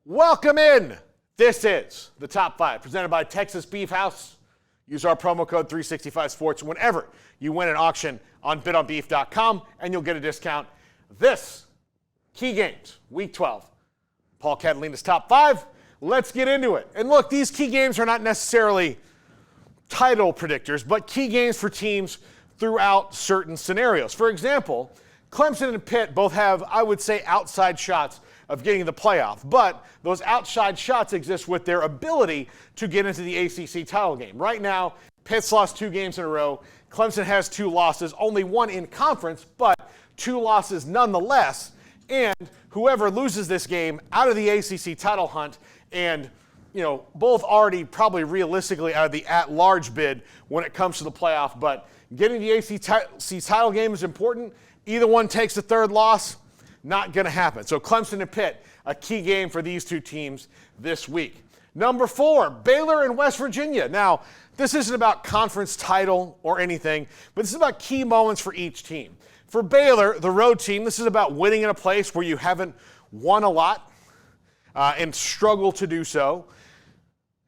Welcome in. This is the Top 5, presented by Texas Beef House. Use our promo code 365sports whenever you win an auction on bidonbeef.com, and you'll get a discount. This, key games, Week 12. Paul Catalina's Top 5. Let's get into it. And look, these key games are not necessarily title predictors, but key games for teams throughout certain scenarios. For example, Clemson and Pitt both have, I would say, outside shots of getting the playoff, but those outside shots exist with their ability to get into the ACC title game. Right now, Pitt's lost 2 games in a row. Clemson has 2 losses, only 1 in conference, but 2 losses nonetheless. And whoever loses this game out of the ACC title hunt, and both already probably realistically out of the at-large bid when it comes to the playoff, but getting the ACC title game is important. Either one takes the 3rd loss, not going to happen. So Clemson and Pitt, a key game for these 2 teams this week. Number 4, Baylor and West Virginia. Now, this isn't about conference title or anything, but this is about key moments for each team. For Baylor, the road team, this is about winning in a place where you haven't won a lot and struggle to do so.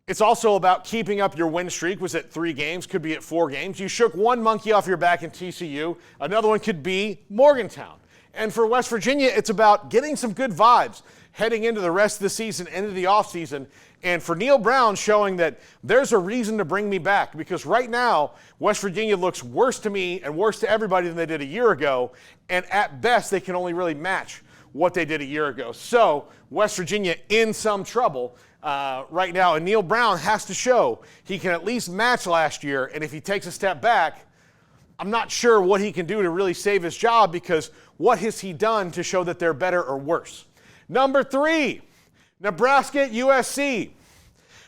It's also about keeping up your win streak. Was at 3 games, could be at 4 games. You shook one monkey off your back in TCU. Another one could be Morgantown. And for West Virginia, it's about getting some good vibes heading into the rest of the season, into the offseason. And for Neil Brown, showing that there's a reason to bring me back, because right now, West Virginia looks worse to me and worse to everybody than they did a year ago. And at best, they can only really match what they did a year ago. So West Virginia in some trouble right now. And Neil Brown has to show he can at least match last year. And if he takes a step back, I'm not sure what he can do to really save his job, because what has he done to show that they're better or worse? Number 3, Nebraska at USC.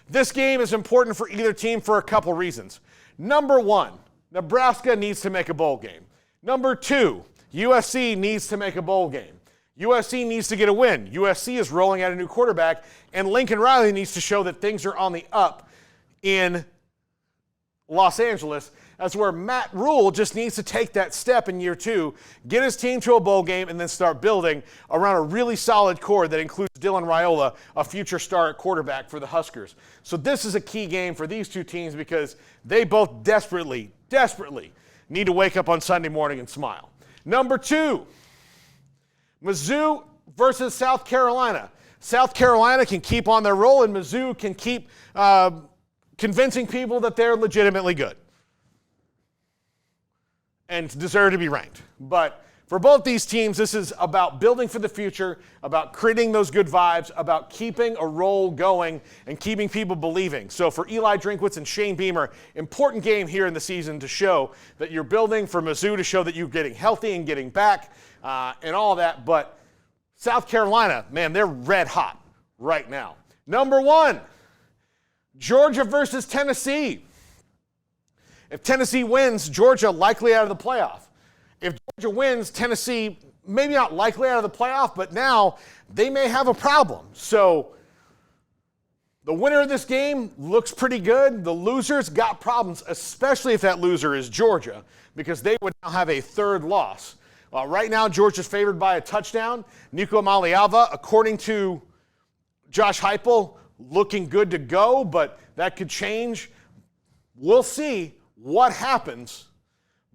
This game is important for either team for a couple reasons. Number 1, Nebraska needs to make a bowl game. Number 2, USC needs to make a bowl game. USC needs to get a win. USC is rolling out a new quarterback, and Lincoln Riley needs to show that things are on the up in Los Angeles. That's where Matt Rule just needs to take that step in year 2, get his team to a bowl game, and then start building around a really solid core that includes Dylan Raiola, a future star at quarterback for the Huskers. So this is a key game for these 2 teams, because they both desperately need to wake up on Sunday morning and smile. Number 2, Mizzou versus South Carolina. South Carolina can keep on their roll, and Mizzou can keep convincing people that they're legitimately good and deserve to be ranked. But for both these teams, this is about building for the future, about creating those good vibes, about keeping a roll going and keeping people believing. So for Eli Drinkwitz and Shane Beamer, important game here in the season to show that you're building, for Mizzou to show that you're getting healthy and getting back and all that. But South Carolina, man, they're red hot right now. Number 1, Georgia versus Tennessee. If Tennessee wins, Georgia likely out of the playoff. If Georgia wins, Tennessee maybe not likely out of the playoff, but now they may have a problem. So the winner of this game looks pretty good. The loser's got problems, especially if that loser is Georgia, because they would now have a 3rd loss. Right now, Georgia's favored by a touchdown. Nico Maliava, according to Josh Heupel, looking good to go, but that could change. We'll see what happens,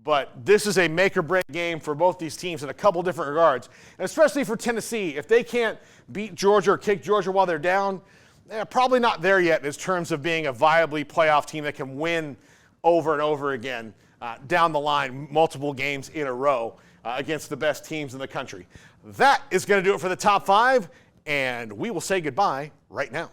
but this is a make-or-break game for both these teams in a couple different regards, and especially for Tennessee. If they can't beat Georgia or kick Georgia while they're down, they're probably not there yet in terms of being a viably playoff team that can win over and over again down the line, multiple games in a row against the best teams in the country. That is going to do it for the Top 5, and we will say goodbye right now.